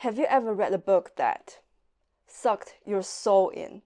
Have you ever read a book that sucked your soul in?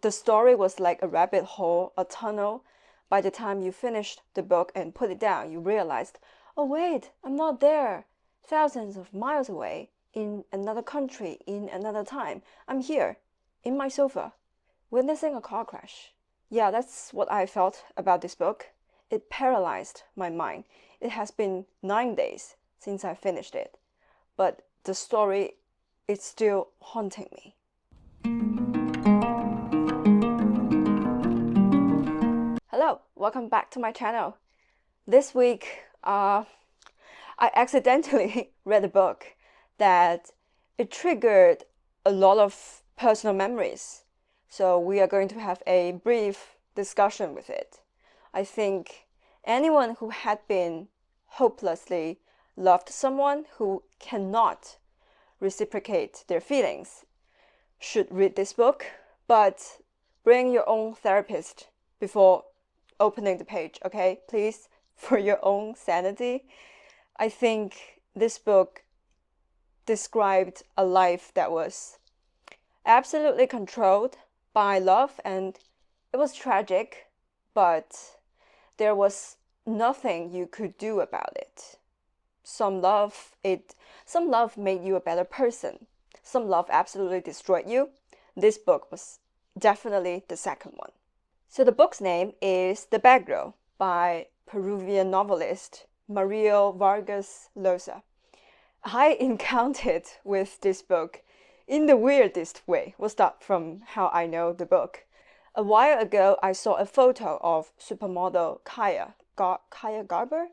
The story was like a rabbit hole, a tunnel. By the time you finished the book and put it down, you realized, oh wait, I'm not there. Thousands of miles away, in another country, in another time. I'm here, in my sofa, witnessing a car crash. Yeah, that's what I felt about this book. It paralyzed my mind. It has been 9 days since I finished it, but the story is still haunting me. Hello, welcome back to my channel. This week, I accidentally read a book that it triggered a lot of personal memories. So we are going to have a brief discussion with it. I think anyone who had been hopelessly loved someone who cannot reciprocate their feelings should read this book, but bring your own therapist before opening the page, okay? Please, for your own sanity. I think this book described a life that was absolutely controlled by love, and it was tragic, but there was nothing you could do about it. Some love made you a better person. Some love absolutely destroyed you. This book was definitely the second one. So the book's name is The Bad Girl by Peruvian novelist Mario Vargas Llosa. I encountered with this book in the weirdest way. We'll start from how I know the book. A while ago, I saw a photo of supermodel Kaia Gerber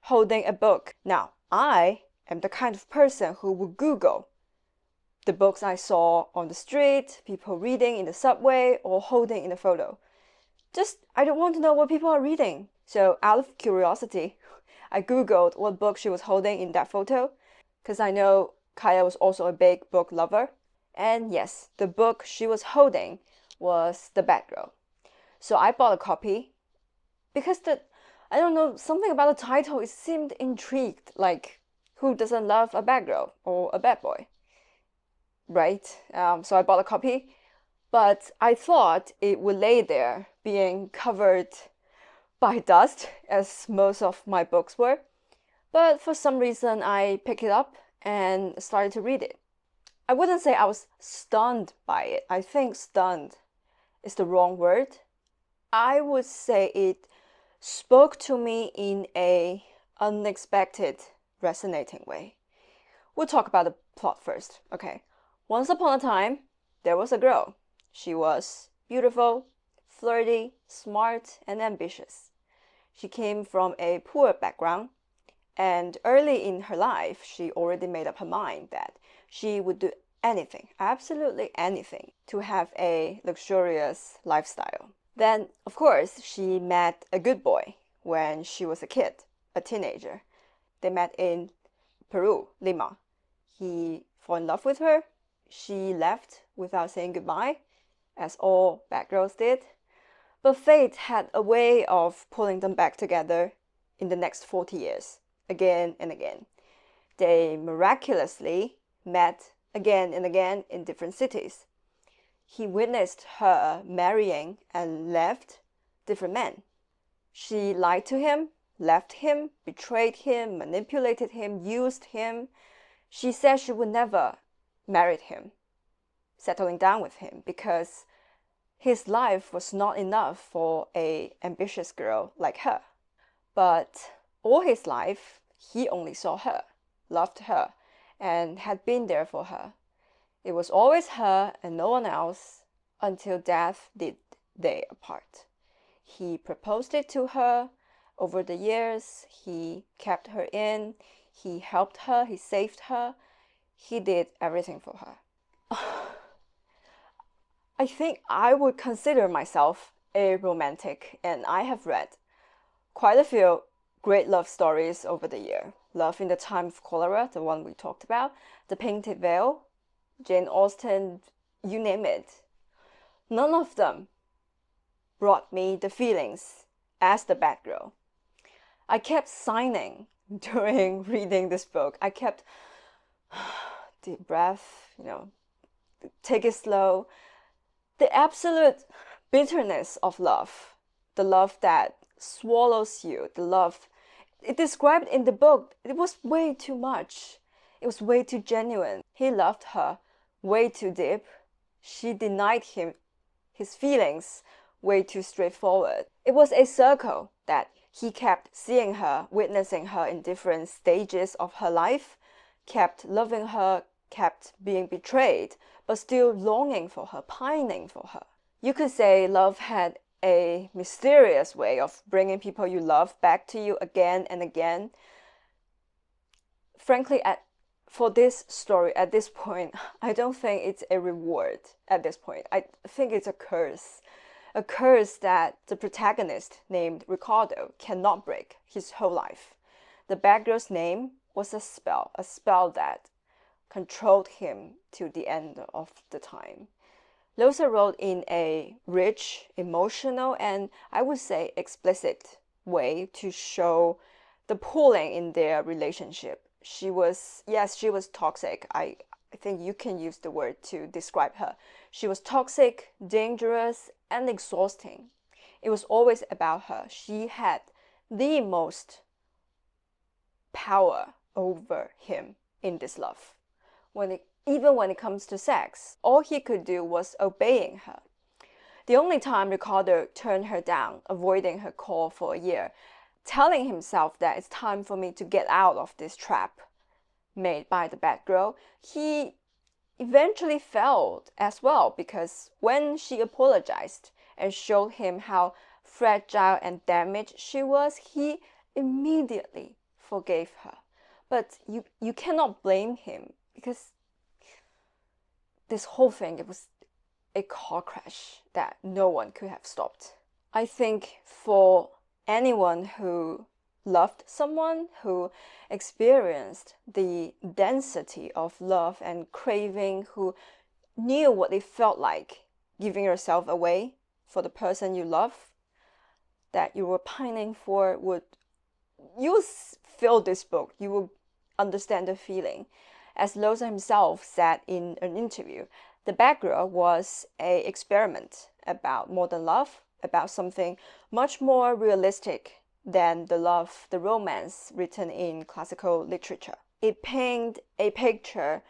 holding a book. Now, I am the kind of person who would Google the books I saw on the street, people reading in the subway, or holding in a photo. I don't want to know what people are reading. So out of curiosity, I Googled what book she was holding in that photo, because I know Kaia was also a big book lover. And yes, the book she was holding was The Bad Girl. So I bought a copy because I don't know, something about the title, it seemed intrigued, like who doesn't love a bad girl or a bad boy, right? So I bought a copy, but I thought it would lay there being covered by dust, as most of my books were. But for some reason, I picked it up and started to read it. I wouldn't say I was stunned by it. I think stunned is the wrong word. I would say it spoke to me in a unexpected, resonating way. We'll talk about the plot first, okay? Once upon a time, there was a girl. She was beautiful, flirty, smart, and ambitious. She came from a poor background, and early in her life, she already made up her mind that she would do anything, absolutely anything, to have a luxurious lifestyle. Then, of course, she met a good boy when she was a kid, a teenager. They met in Peru, Lima. He fell in love with her. She left without saying goodbye, as all bad girls did. But fate had a way of pulling them back together in the next 40 years, again and again. They miraculously met again and again in different cities. He witnessed her marrying and left different men. She lied to him, left him, betrayed him, manipulated him, used him. She said she would never marry him, settling down with him, because his life was not enough for an ambitious girl like her. But all his life, he only saw her, loved her, and had been there for her. It was always her and no one else, until death did they apart. He proposed it to her. Over the years, he kept her in, he helped her, he saved her, he did everything for her. I think I would consider myself a romantic, and I have read quite a few great love stories over the year. Love in the Time of Cholera, the one we talked about, The Painted Veil, Jane Austen, you name it. None of them brought me the feelings as the bad girl. I kept signing during reading this book. I kept deep breath, take it slow. The absolute bitterness of love, the love that swallows you, the love it described in the book, it was way too much. It was way too genuine. He loved her way too deep. She denied him his feelings way too straightforward. It was a circle that he kept seeing her, witnessing her in different stages of her life, kept loving her, kept being betrayed, but still longing for her, pining for her. You could say love had a mysterious way of bringing people you love back to you again and again. Frankly, for this story at this point, I don't think it's a reward at this point. I think it's a curse that the protagonist named Ricardo cannot break his whole life. The bad girl's name was a spell that controlled him to the end of the time. Llosa wrote in a rich, emotional, and I would say explicit way to show the pulling in their relationship. She was toxic. I think you can use the word to describe her. She was toxic, dangerous, and exhausting. It was always about her. She had the most power over him in this love. Even when it comes to sex, all he could do was obeying her. The only time Ricardo turned her down, avoiding her call for a year, telling himself that it's time for me to get out of this trap made by the bad girl, he eventually failed as well, because when she apologized and showed him how fragile and damaged she was, he immediately forgave her. But you cannot blame him, because this whole thing, it was a car crash that no one could have stopped. I think for anyone who loved someone, who experienced the density of love and craving, who knew what it felt like giving yourself away for the person you love, that you were pining for, you feel this book, you will understand the feeling. As Llosa himself said in an interview, The Bad Girl was an experiment about modern love, about something much more realistic than the romance written in classical literature. It painted a picture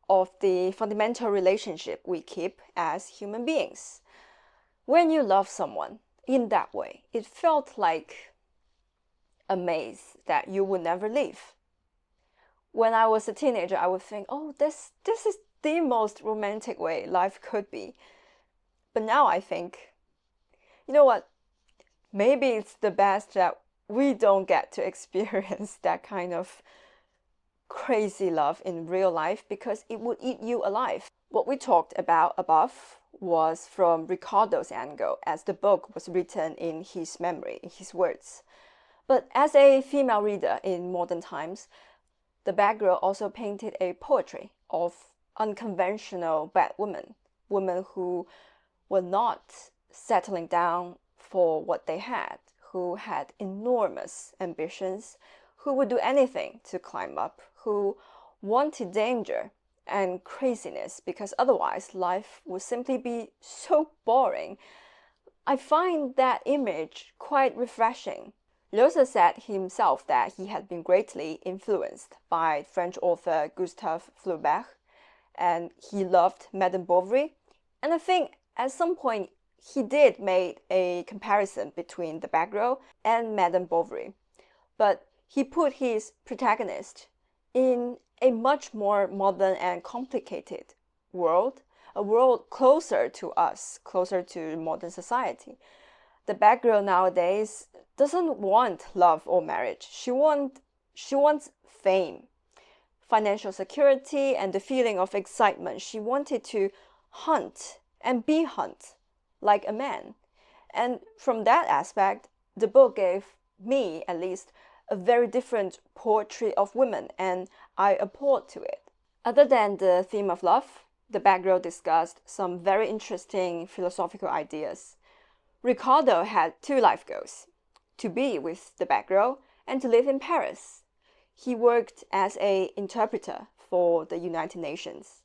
of the fundamental relationship we keep as human beings. When you love someone in that way, it felt like a maze that you would never leave. When I was a teenager, I would think, oh, this is the most romantic way life could be. But now I think, you know what? Maybe it's the best that we don't get to experience that kind of crazy love in real life, because it would eat you alive. What we talked about above was from Ricardo's angle, as the book was written in his memory, in his words. But as a female reader in modern times, The Bad Girl also painted a poetry of unconventional bad women who were not settling down for what they had, who had enormous ambitions, who would do anything to climb up, who wanted danger and craziness because otherwise life would simply be so boring. I find that image quite refreshing. Llosa said himself that he had been greatly influenced by French author Gustave Flaubert, and he loved Madame Bovary. And I think at some point he did make a comparison between The Bad Girl and Madame Bovary. But he put his protagonist in a much more modern and complicated world, a world closer to us, closer to modern society. The bad girl nowadays doesn't want love or marriage. She wants fame, financial security, and the feeling of excitement. She wanted to hunt and be hunt like a man. And from that aspect, the book gave me, at least, a very different portrait of women, and I applaud to it. Other than the theme of love, The Bad Girl discussed some very interesting philosophical ideas. Ricardo had two life goals: to be with the bad girl and to live in Paris. He worked as an interpreter for the United Nations.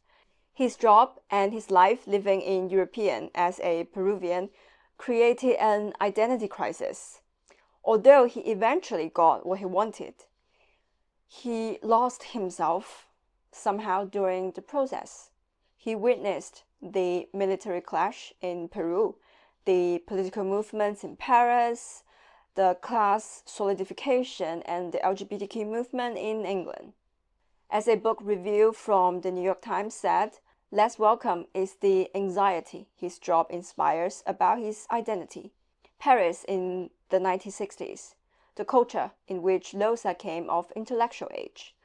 His job and his life living in European as a Peruvian created an identity crisis. Although he eventually got what he wanted, he lost himself somehow during the process. He witnessed the military clash in Peru, the political movements in Paris, the class solidification, and the LGBTQ movement in England. As a book review from the New York Times said, less welcome is the anxiety his job inspires about his identity. Paris in the 1960s, the culture in which Llosa came of intellectual age,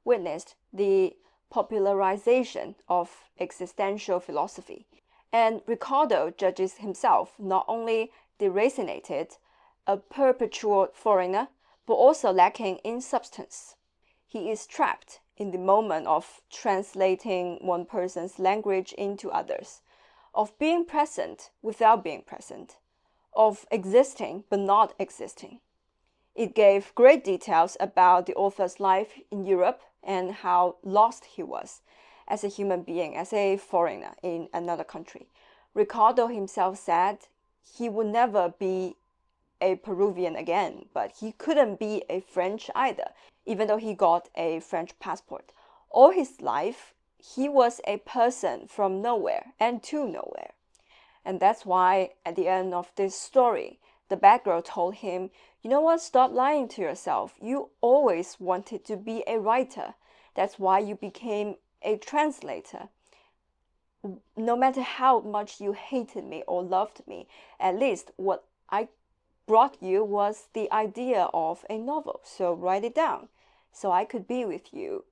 witnessed the popularization of existential philosophy. And Ricardo judges himself not only deracinated, a perpetual foreigner, but also lacking in substance. He is trapped in the moment of translating one person's language into others, of being present without being present, of existing but not existing. It gave great details about the author's life in Europe and how lost he was as a human being, as a foreigner in another country. Ricardo himself said he would never be a Peruvian again, but he couldn't be a French either, even though he got a French passport. All his life, he was a person from nowhere and to nowhere. And that's why at the end of this story, the bad girl told him, you know what, stop lying to yourself. You always wanted to be a writer. That's why you became a translator. No matter how much you hated me or loved me, at least what I brought you was the idea of a novel. So write it down so I could be with you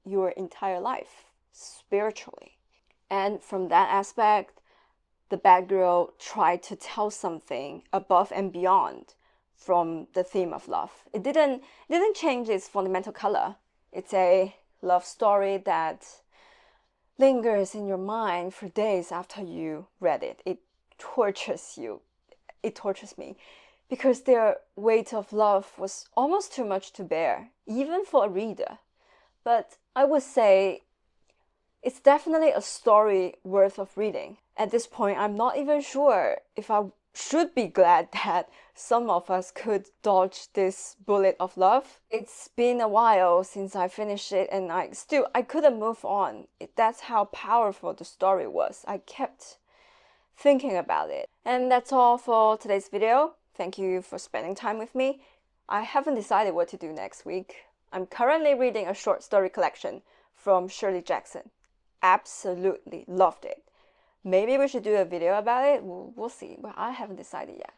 your entire life, spiritually. And from that aspect, the bad girl tried to tell something above and beyond from the theme of love. It didn't change its fundamental color. It's a love story that lingers in your mind for days after you read it. It tortures you. It tortures me because their weight of love was almost too much to bear, even for a reader. But I would say it's definitely a story worth of reading. At this point, I'm not even sure if I should be glad that some of us could dodge this bullet of love. It's been a while since I finished it and I couldn't move on. That's how powerful the story was. I kept thinking about it. And that's all for today's video. Thank you for spending time with me. I haven't decided what to do next week. I'm currently reading a short story collection from Shirley Jackson. Absolutely loved it. Maybe we should do a video about it. We'll see. But I haven't decided yet.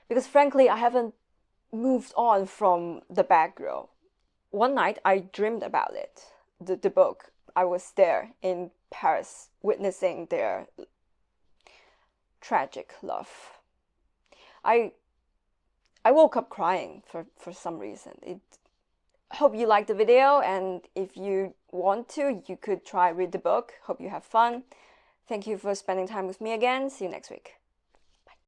Because frankly, I haven't moved on from The Bad Girl. One night, I dreamed about it. The book. I was there in Paris, witnessing their tragic love. I woke up crying for some reason. Hope you liked the video, and if you want to, you could try read the book. Hope you have fun. Thank you for spending time with me again. See you next week.